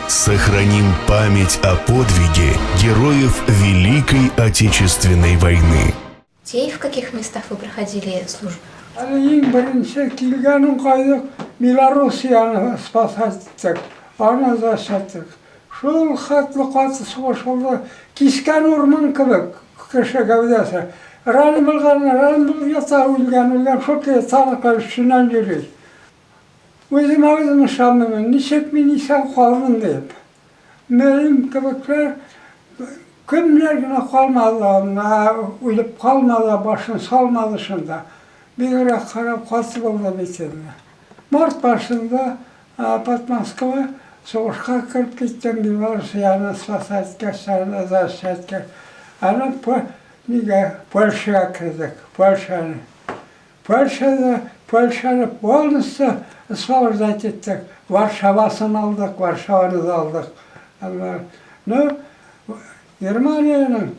Сохраним память о подвиге героев Великой Отечественной войны. Те, в каких местах вы проходили службу? Ең бірінші келгенін қайдық, Белоруссияны спасать еттік, аны зашаттық. Шол хатлы қатысуға шолда кискен орман кібік, кіші гәудесі. Рән білген, ята өлген, шол кей таныққа үшінен жүрей. Өзім шамымен, нешек мен исан қалдым деп. Мәлім кібіклер кімлеріне қалмады, өліп қалмады, башын салмады шында. Бігірек қарап қатсы болды беттеріне. Март башында Москва соғышқа кіріп кеткен Белоруссияны спасать шарына защиткер. Ана Польшаға кірдік, Польшаны. Польшаны полностью освобождать еттік. Варшавасын алдық, Варшаваны алдық. Германияның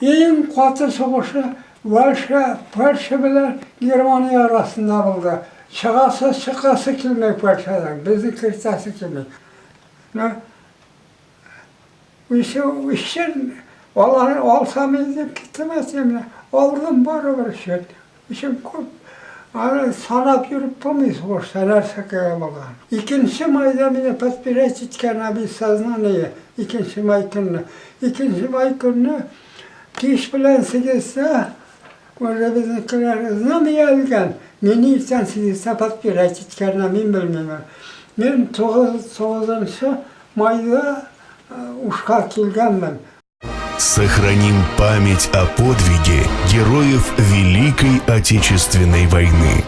ең қуатты соғышы Польша білен Германия арасында болды. Шықасы келмей Польшадан, бізді кіртасы келмей. Үшін алсам едім кеттім әсеміне, алдым бары бір шет. Үшін көп санап жүріп болмайыз орыстар әрсекеге болған. 2 майда мені подпирать еткен обесознание, 2 май күні. 2 май күні кеш білен сегізді, уже біздікілер знамия ілген. Мені ертен сегізді подпирать еткеніне мен білмеймін. Мен 9 майда ұшқа келгенмін. Сохраним память о подвиге героев Великой Отечественной войны.